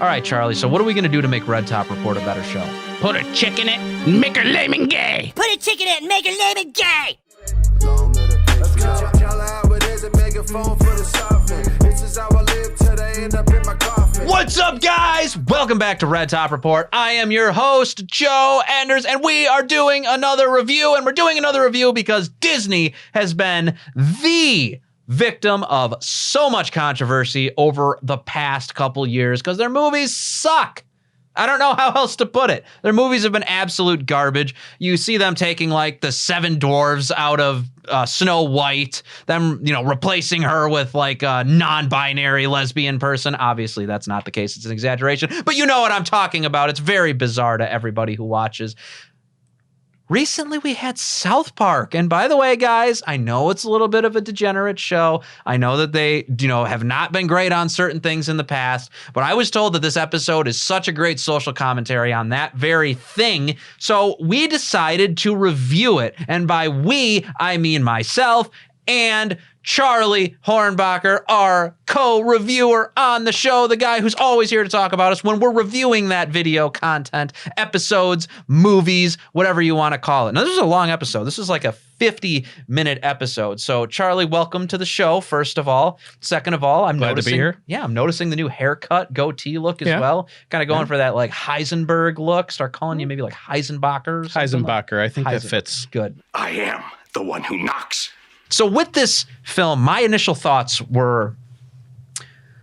All right, Charlie, so what are we going to do to make Red Top Report a better show? Put a chick in it and make her lame and gay. Put a chick in it and make her lame and gay. What's up, guys? Welcome back to Red Top Report. I am your host, Joe Enders, and we are doing another review, and we're doing another review because Disney has been the victim of so much controversy over the past couple years because their movies suck. I don't know how else to put it. Their movies have been absolute garbage. You see them taking like the 7 dwarves out of Snow White, them, replacing her with like a non-binary lesbian person. Obviously, that's not the case. It's an exaggeration, but you know what I'm talking about. It's very bizarre to everybody who watches. Recently, we had South Park. And by the way, guys, I know it's a little bit of a degenerate show. I know that they, have not been great on certain things in the past, but I was told that this episode is such a great social commentary on that very thing. So we decided to review it. And by we, I mean myself and Charlie Hornbacher, our co-reviewer on the show, the guy who's always here to talk about us when we're reviewing that video content, episodes, movies, whatever you want to call it. Now, this is a long episode. This is like a 50-minute episode. So, Charlie, welcome to the show, first of all. Second of all, I'm glad noticing, to be here. Yeah, I'm noticing the new haircut, goatee look as well. Kind of going for that like Heisenberg look. Start calling you maybe like Heisenbacher or something. Heisenbacher, I think that fits. Good. I am the one who knocks. So with this film, my initial thoughts were,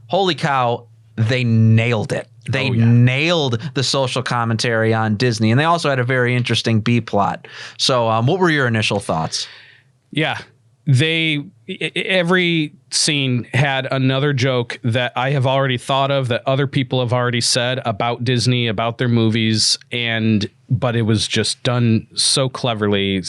holy cow, they nailed it. They nailed the social commentary on Disney. And they also had a very interesting B plot. So what were your initial thoughts? Yeah, every scene had another joke that I have already thought of, that other people have already said about Disney, about their movies, but it was just done so cleverly.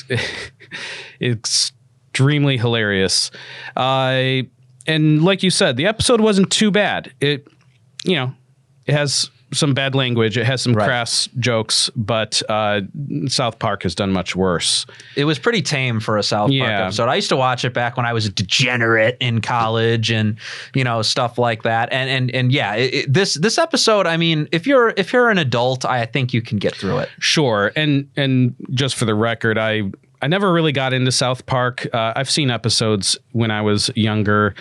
It's extremely hilarious. And like you said, the episode wasn't too bad. It has some bad language. It has some crass jokes, but South Park has done much worse. It was pretty tame for a South Park episode. I used to watch it back when I was a degenerate in college and, stuff like that. And this episode, I mean, if you're an adult, I think you can get through it. Sure. And just for the record, I never really got into South Park. I've seen episodes when I was younger.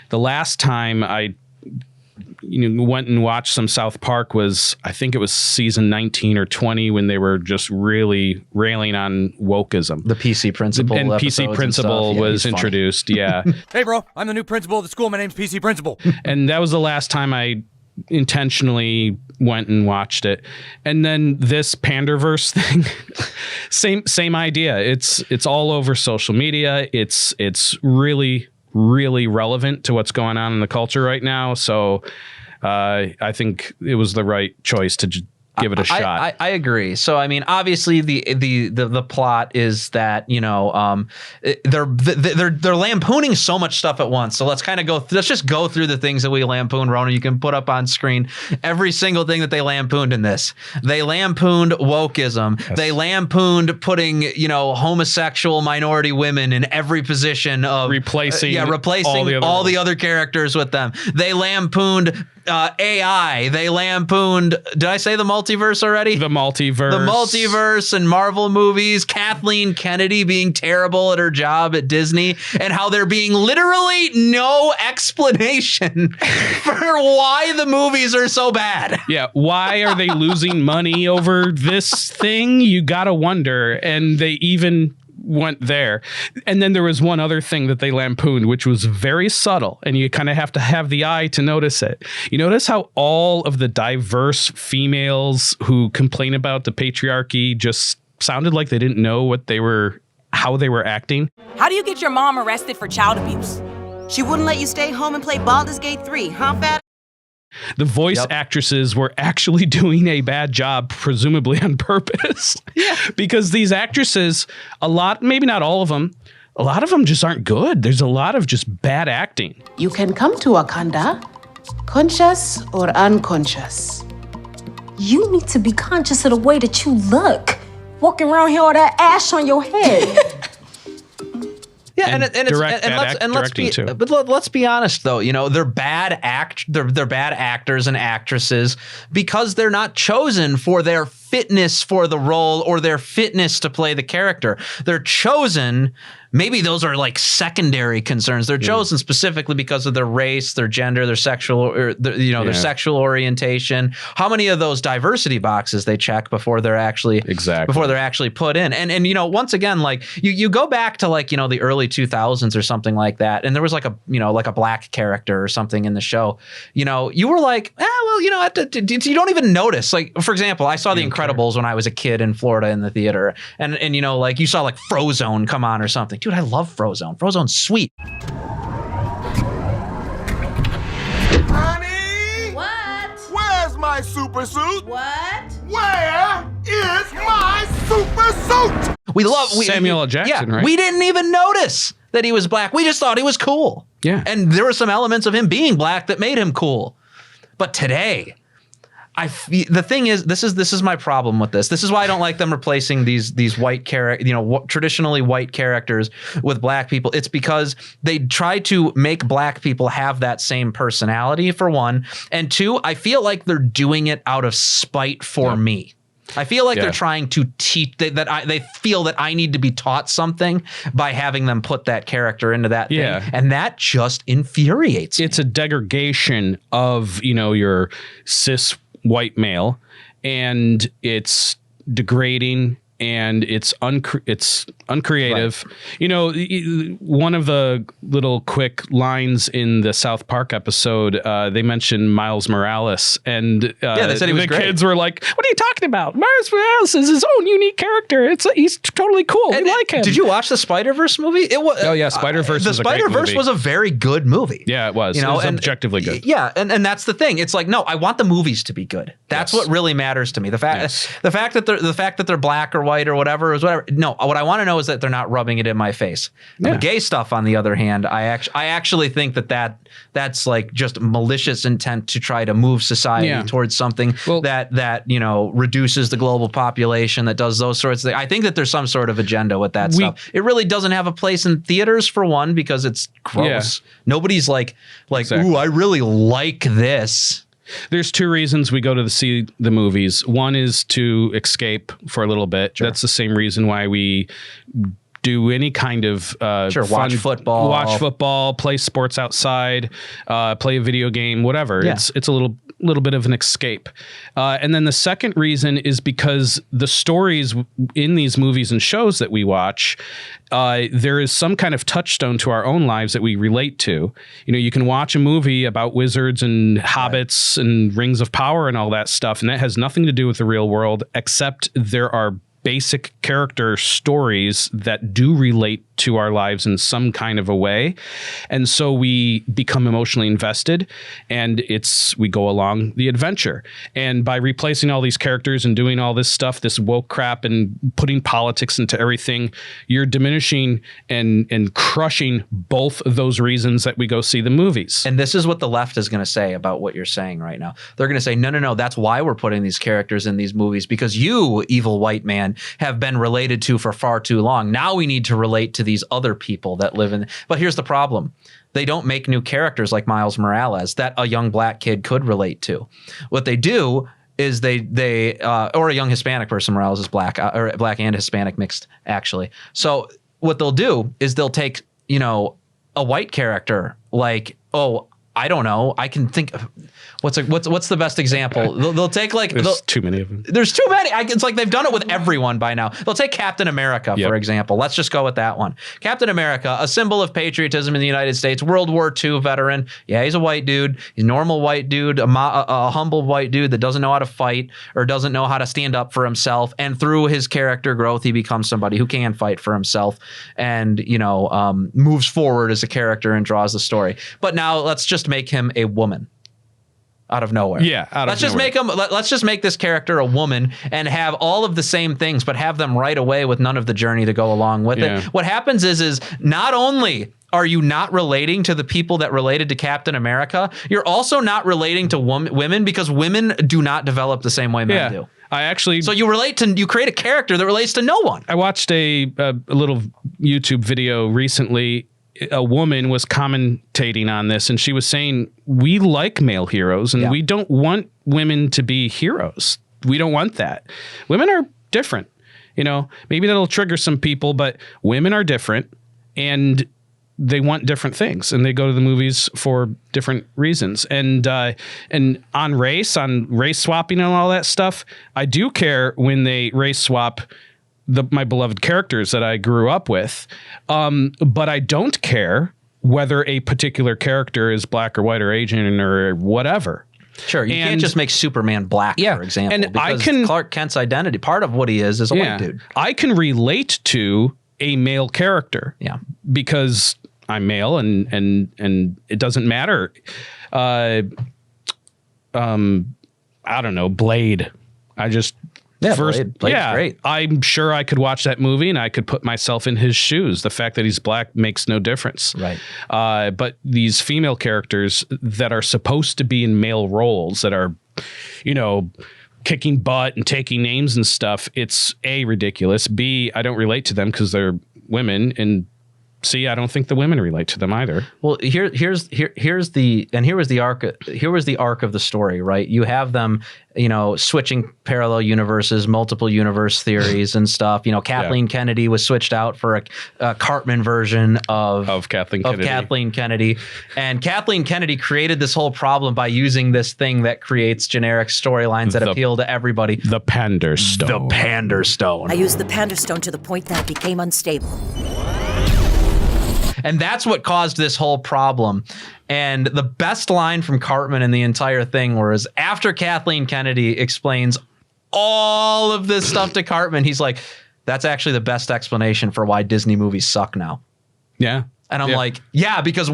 The last time I went and watched some South Park was, I think it was season 19 or 20 when they were just really railing on wokeism. The PC Principal and PC Principal was introduced. Yeah. Hey, bro, I'm the new principal of the school. My name's PC Principal. And that was the last time I intentionally went and watched it. And then this Panderverse thing, same idea. It's all over social media. It's really, really relevant to what's going on in the culture right now. So I think it was the right choice to give it a shot. I agree. So I mean, obviously the plot is that they're lampooning so much stuff at once. So let's just go through the things that we lampooned. Rona, you can put up on screen every single thing that they lampooned in this. They lampooned wokeism. Yes. They lampooned putting homosexual minority women in every position of replacing all the other characters with them. They lampooned AI. They lampooned, did I say the multiverse already? The multiverse and Marvel movies, Kathleen Kennedy being terrible at her job at Disney, and how there being literally no explanation for why the movies are so bad. Yeah, why are they losing money over this thing? You gotta wonder. And they even went there. And then there was one other thing that they lampooned, which was very subtle, and you kind of have to have the eye to notice it. You notice how all of the diverse females who complain about the patriarchy just sounded like they didn't know how they were acting. How do you get your mom arrested for child abuse? She wouldn't let you stay home and play Baldur's Gate 3, huh, Fat? The voice actresses were actually doing a bad job, presumably on purpose. Yeah. Because these actresses, maybe not all of them, a lot of them just aren't good. There's a lot of just bad acting. You can come to Wakanda, conscious or unconscious. You need to be conscious of the way that you look. Walking around here with that ash on your head. Yeah, and let's be honest though, they're bad actors and actresses because they're not chosen for their fitness for the role or their fitness to play the character. They're chosen. Maybe those are like secondary concerns. They're chosen specifically because of their race, their gender, their sexual, or their sexual orientation. How many of those diversity boxes they check before they're actually put in? And once again, like you go back to like the early 2000s or something like that, and there was like a black character or something in the show. You were like, you don't even notice. Like for example, I saw The Incredibles when I was a kid in Florida in the theater, and like you saw like Frozone come on or something. Dude, I love Frozone. Frozone's sweet. Honey? What? Where's my super suit? What? Where is my super suit? Samuel L. Jackson, right? We didn't even notice that he was black. We just thought he was cool. Yeah. And there were some elements of him being black that made him cool. But today, the thing is, this is my problem with this. This is why I don't like them replacing these white traditionally white characters with black people. It's because they try to make black people have that same personality, for one, and two, I feel like they're doing it out of spite for me. I feel like they're trying to teach that they feel that I need to be taught something by having them put that character into that thing. And that just infuriates me. It's a degradation of, your cis white male, and it's degrading and it's uncreative. Right. One of the little quick lines in the South Park episode, they mentioned Miles Morales, and they said he was the great. Kids were like, "What are you talking about? Miles Morales is his own unique character. He's totally cool. We like him." Did you watch the Spider-Verse movie? It was. Oh yeah, Spider-Verse. The Spider-Verse was a very good movie. Yeah, it was. It was objectively good. Yeah, and that's the thing. It's like, no, I want the movies to be good. That's what really matters to me. The fact that they're black or white or whatever is whatever. No, what I want to know is that they're not rubbing it in my face. The gay stuff, on the other hand, I actually think that's like just malicious intent to try to move society towards something that reduces the global population, that does those sorts of things. I think that there's some sort of agenda with that stuff. It really doesn't have a place in theaters, for one, because it's gross. Nobody's like, ooh, I really like this. There's two reasons we go to see the movies. One is to escape for a little bit. Sure. That's the same reason why we do any kind of watch football, play sports outside, play a video game, whatever. Yeah. It's a little bit of an escape. And then the second reason is because the stories in these movies and shows that we watch, there is some kind of touchstone to our own lives that we relate to. You can watch a movie about wizards and hobbits and rings of power and all that stuff, and that has nothing to do with the real world, except there are basic character stories that do relate to our lives in some kind of a way. And so we become emotionally invested, and we go along the adventure. And by replacing all these characters and doing all this stuff, this woke crap, and putting politics into everything, you're diminishing and crushing both of those reasons that we go see the movies. And this is what the left is going to say about what you're saying right now. They're going to say, no, that's why we're putting these characters in these movies, because you, evil white man, have been related to for far too long. Now we need to relate to these other people that live in. But here's the problem. They don't make new characters like Miles Morales that a young black kid could relate to. What they do is they or a young Hispanic person. Morales is black, or black and Hispanic mixed, actually. So what they'll do is they'll take, a white character, like, I don't know. I can think of what's the best example? They'll take there's too many of them. There's too many. It's like they've done it with everyone by now. They'll take Captain America, for example. Let's just go with that one. Captain America, a symbol of patriotism in the United States, World War II veteran. Yeah, he's a white dude. He's a normal white dude, a humble white dude that doesn't know how to fight or doesn't know how to stand up for himself. And through his character growth, he becomes somebody who can fight for himself and, moves forward as a character and draws the story. But now let's just make him a woman. out of nowhere. Yeah, let's just make them. Let's just make this character a woman and have all of the same things, but have them right away with none of the journey to go along with it. What happens is not only are you not relating to the people that related to Captain America, you're also not relating to women because women do not develop the same way men do. So you create a character that relates to no one. I watched a little YouTube video recently. A woman was commentating on this, and she was saying, we like male heroes, and we don't want women to be heroes. We don't want that. Women are different. You know, maybe that'll trigger some people, but women are different, and they want different things, and they go to the movies for different reasons. And on race swapping and all that stuff, I do care when they race swap my beloved characters that I grew up with. But I don't care whether a particular character is black or white or Asian or whatever. Sure, you can't just make Superman black, for example. And because Clark Kent's identity, part of what he is a white dude. I can relate to a male character. Yeah. Because I'm male and it doesn't matter. I don't know, Blade. Blade's great. I'm sure I could watch that movie and I could put myself in his shoes. The fact that he's black makes no difference. Right. But these female characters that are supposed to be in male roles that are, you know, kicking butt and taking names and stuff, it's A, ridiculous. B, I don't relate to them because they're women, and C, I don't think the women relate to them either. Well, here was the arc of the story, right? You have them, you know, switching parallel universes, multiple universe theories and stuff. You know, Kathleen Kennedy was switched out for a Cartman version of Kathleen Kennedy. And Kathleen Kennedy created this whole problem by using this thing that creates generic storylines that appeal to everybody. The Panderstone. The Panderstone. I used the Panderstone to the point that it became unstable. And that's what caused this whole problem. And the best line from Cartman in the entire thing was after Kathleen Kennedy explains all of this stuff to Cartman, he's like, that's actually the best explanation for why Disney movies suck now. Yeah. And I'm like, yeah, because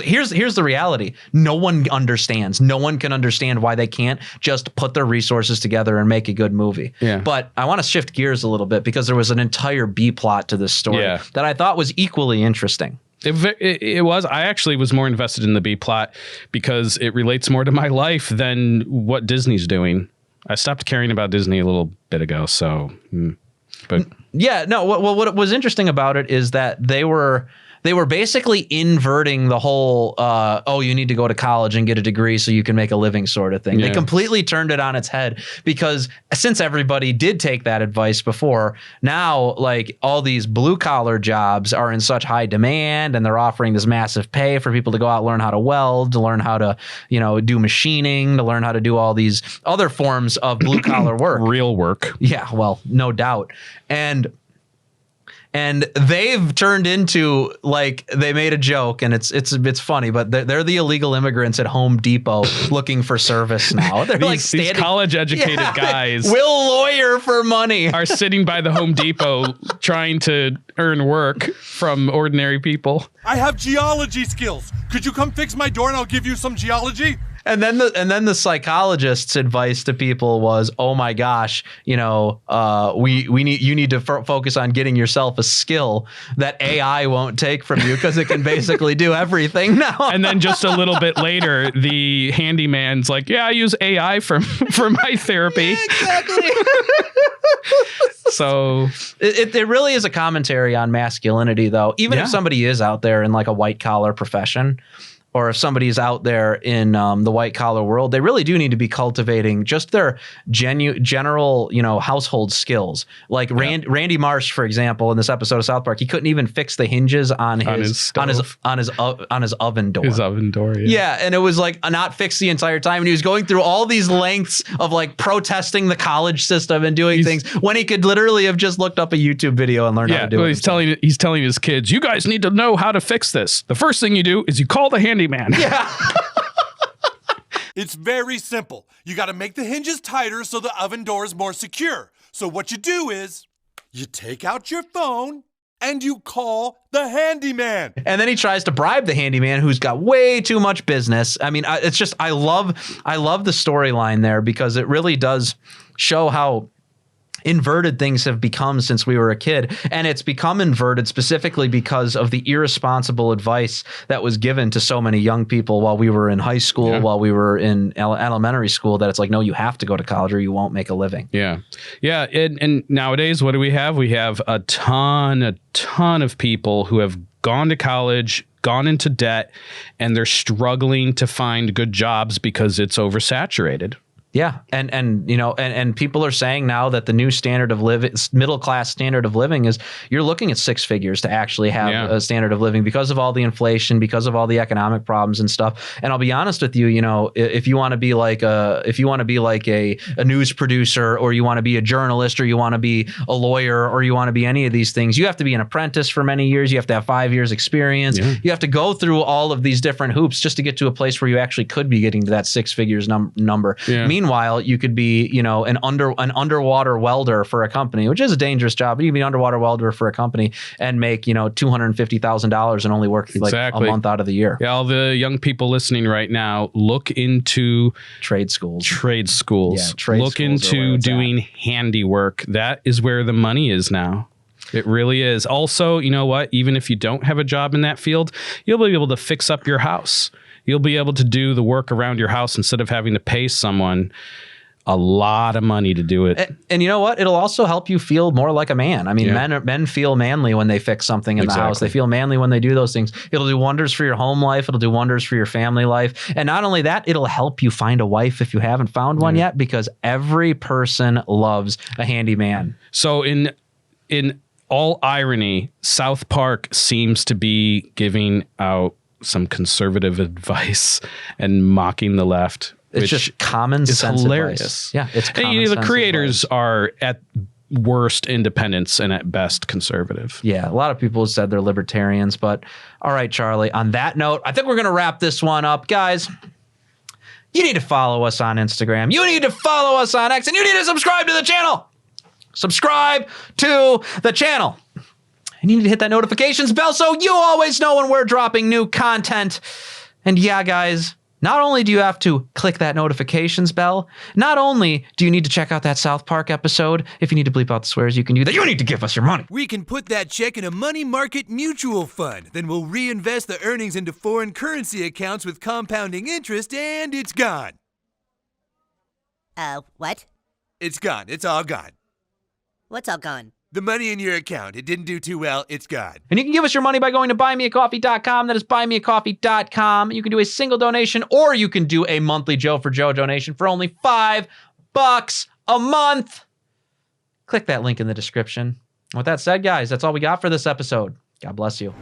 here's the reality. No one understands. No one can understand why they can't just put their resources together and make a good movie. Yeah. But I want to shift gears a little bit because there was an entire B plot to this story that I thought was equally interesting. It was. I actually was more invested in the B plot because it relates more to my life than what Disney's doing. I stopped caring about Disney a little bit ago. So, but yeah, no. What was interesting about it is that they were basically inverting the whole, you need to go to college and get a degree so you can make a living sort of thing. Yeah. They completely turned it on its head because since everybody did take that advice before, now like all these blue collar jobs are in such high demand and they're offering this massive pay for people to go out, learn how to weld, to learn how to, you know, do machining, to learn how to do all these other forms of blue collar work. Real work. Yeah, well, no doubt. And they've turned into, like, they made a joke, and it's funny, but they're the illegal immigrants at Home Depot looking for service now. They're these college-educated guys, will lawyer for money, are sitting by the Home Depot trying to earn work from ordinary people. I have geology skills. Could you come fix my door and I'll give you some geology? And then the psychologist's advice to people was, oh my gosh, you know, you need to focus on getting yourself a skill that AI won't take from you because it can basically do everything now. And then just a little bit later, the handyman's like, yeah, I use AI for my therapy. Yeah, exactly. So it really is a commentary on masculinity, though. Even if somebody is out there in like a white collar profession, or if somebody's out there in the white collar world, they really do need to be cultivating just their general, you know, household skills. Like Randy Marsh, for example, in this episode of South Park, he couldn't even fix the hinges on his oven door. His oven door. Yeah, and it was like not fixed the entire time, and he was going through all these lengths of like protesting the college system and doing things when he could literally have just looked up a YouTube video and learned how to do it. He's telling his kids, you guys need to know how to fix this. The first thing you do is you call the handyman. Yeah. It's very simple. You got to make the hinges tighter so the oven door is more secure. So what you do is you take out your phone and you call the handyman. And then he tries to bribe the handyman who's got way too much business. I mean, it's just, I love the storyline there because it really does show how inverted things have become since we were a kid. And it's become inverted specifically because of the irresponsible advice that was given to so many young people while we were in high school, while we were in elementary school, that it's like, no, you have to go to college or you won't make a living. Yeah. Yeah. And nowadays, what do we have? We have a ton of people who have gone to college, gone into debt, and they're struggling to find good jobs because it's oversaturated. Yeah. And you know, and people are saying now that the new standard of living, middle class standard of living, is you're looking at 6 figures to actually have a standard of living because of all the inflation, because of all the economic problems and stuff. And I'll be honest with you, you know, if you want to be like a news producer, or you want to be a journalist, or you want to be a lawyer, or you want to be any of these things, you have to be an apprentice for many years. You have to have 5 years experience. Yeah. You have to go through all of these different hoops just to get to a place where you actually could be getting to that 6 figures number. Yeah. Meanwhile, you could be, you know, an underwater welder for a company, which is a dangerous job. But you can be an underwater welder for a company and make, you know, $250,000 and only work like a month out of the year. Yeah, all the young people listening right now, look into trade schools. Yeah, look into doing handiwork. That is where the money is now. It really is. Also, you know what? Even if you don't have a job in that field, you'll be able to fix up your house. You'll be able to do the work around your house instead of having to pay someone a lot of money to do it. And you know what? It'll also help you feel more like a man. I mean, men feel manly when they fix something in the house. They feel manly when they do those things. It'll do wonders for your home life. It'll do wonders for your family life. And not only that, it'll help you find a wife if you haven't found one yet, because every person loves a handyman. So in all irony, South Park seems to be giving out some conservative advice and mocking the left. It's just common sense hilarious. Advice. Yeah, it's common sense. The creators advice. Are at worst independents and at best conservative. Yeah, a lot of people have said they're libertarians, but all right, Charlie, on that note, I think we're going to wrap this one up. Guys, you need to follow us on Instagram. You need to follow us on X, and you need to subscribe to the channel. Subscribe to the channel. And you need to hit that notifications bell so you always know when we're dropping new content. And yeah, guys, not only do you have to click that notifications bell, not only do you need to check out that South Park episode. If you need to bleep out the swears, you can do that. You need to give us your money. We can put that check in a money market mutual fund. Then we'll reinvest the earnings into foreign currency accounts with compounding interest, and it's gone. What? It's gone. It's all gone. What's all gone? The money in your account. It didn't do too well. It's gone. And you can give us your money by going to buymeacoffee.com. That is buymeacoffee.com. You can do a single donation, or you can do a monthly Joe for Joe donation for only $5 a month. Click that link in the description. With that said, guys, that's all we got for this episode. God bless you.